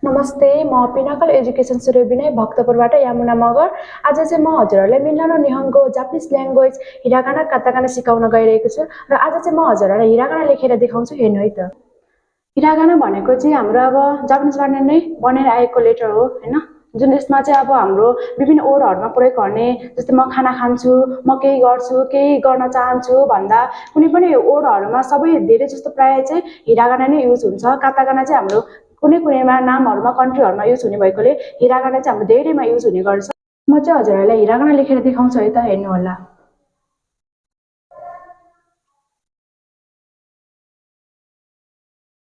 नमस्ते, म Pinnacle education सूर्यविनय भक्तपुरबाट Yamuna Magar. आज चाहिँ म हजुरहरूलाई मिन्नानो निहंगो जापानिज ल्याङ्ग्वेज हिरागाना काताकाना सिकाउन गइरहेको छु र आज चाहिँ म हजुरहरूलाई हिरागाना लेखेर देखाउँछु। हेर्नु है त। हिरागाना भनेको चाहिँ हाम्रो अब जापानिजबाट नै बनेर आएको लेटर हो हैन, जुन यसमा चाहिँ अब हाम्रो विभिन्न ओडहरुमा प्रयोग गर्ने, जस्तै म खाना खान्छु, म केही गर्छु, केही गर्न चाहन्छु भन्दा कुनै पनि ओडहरुमा सबै धेरै जस्तो प्राय चाहिँ हिरागाना नै युज हुन्छ। काताकाना चाहिँ हाम्रो कुनै कुनैमा नामहरुमा कन्ट्रीहरुमा युज हुने भएकोले हिरागाना चाहिँ हाम्रो धेरैमा युज हुने गर्छ। म चाहिँ हजुरहरूलाई हिरागाना लेखेर देखाउँछु है त। हेर्नु होला।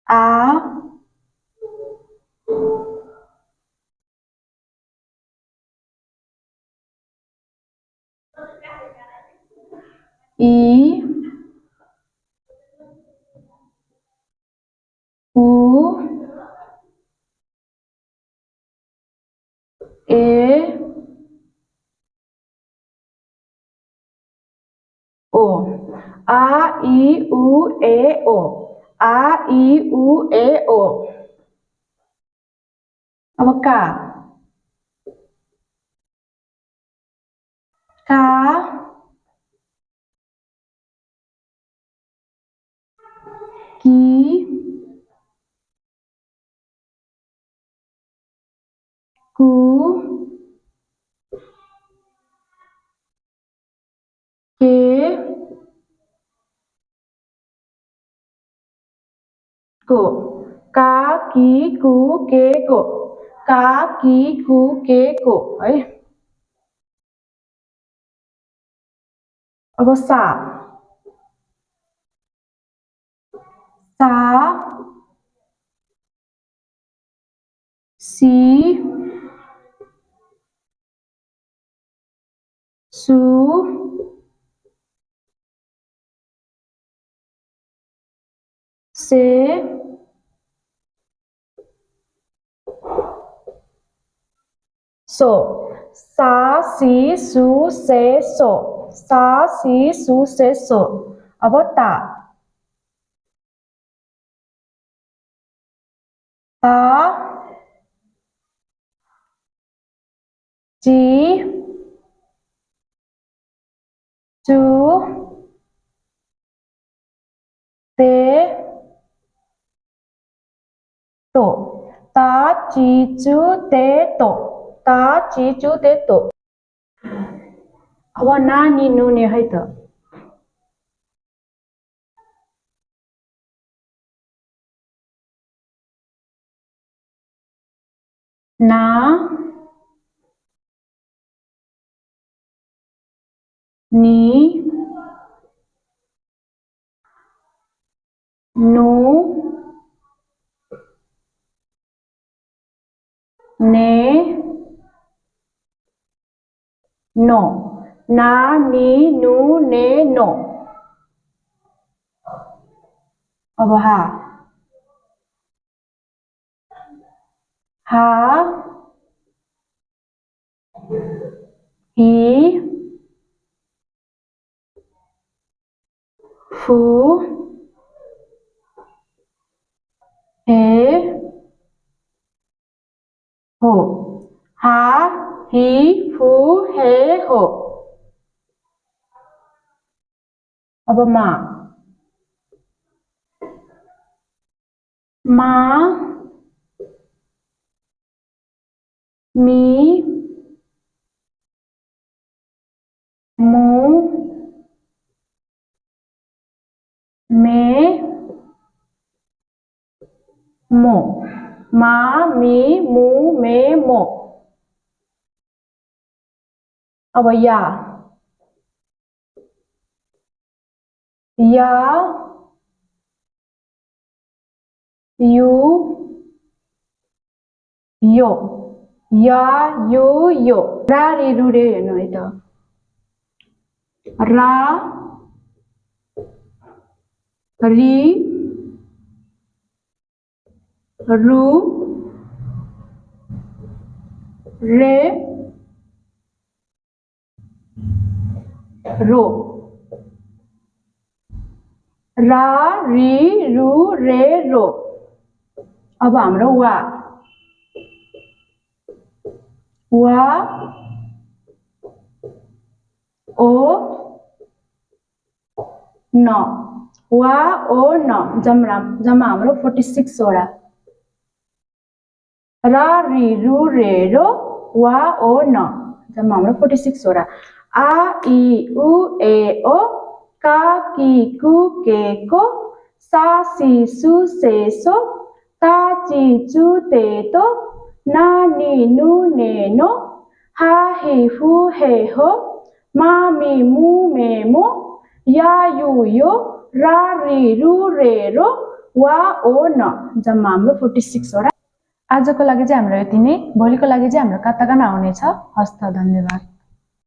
आ ई उ ए ओ। आ ई उ ए ओ। आ ई उ ए ओ। अब का की कु के को। का की कु के को। का की कु के को है। अब सा सी सु से सो। सा सी सु से सो। सा सी सु से सो। अब ता जी चू ते तो। ता ची चू ते तो। ता ची चू ते तो। अब ना नि नु ने है त। ना नि नु ने नो। ना नि नु ने नो। अब हा ही फू हे हो। हा ही फू हे हो। अब मा मी मु मे मो। मा मी मु मे मो। अब या you yo. Yeah you yo. रा रे रु रे हेर्नु है त। रा री रु रे रो। रा री रु रे रो। अब हाम्रो वा वा ओ न वा ओ न जम्मा हाम्रो 46 वटा र रि रु रे रो वा ओ न जम्मा हाम्रो 46 वटा आ इ उ ए ओ का कि कु के को सा सी सु से सो ता ची चु ते तो ना नी नु ने नो हा हि हु हे हो मा मी मु मे मो या यु यो रा रि रु रे रो वा ओ न जम्मा हाम्रो 46 वटा आजको लागि चाहिँ हाम्रो यति नै भोलिको लागि चाहिँ हाम्रो काताकाना आउनेछ हस्त धन्यवाद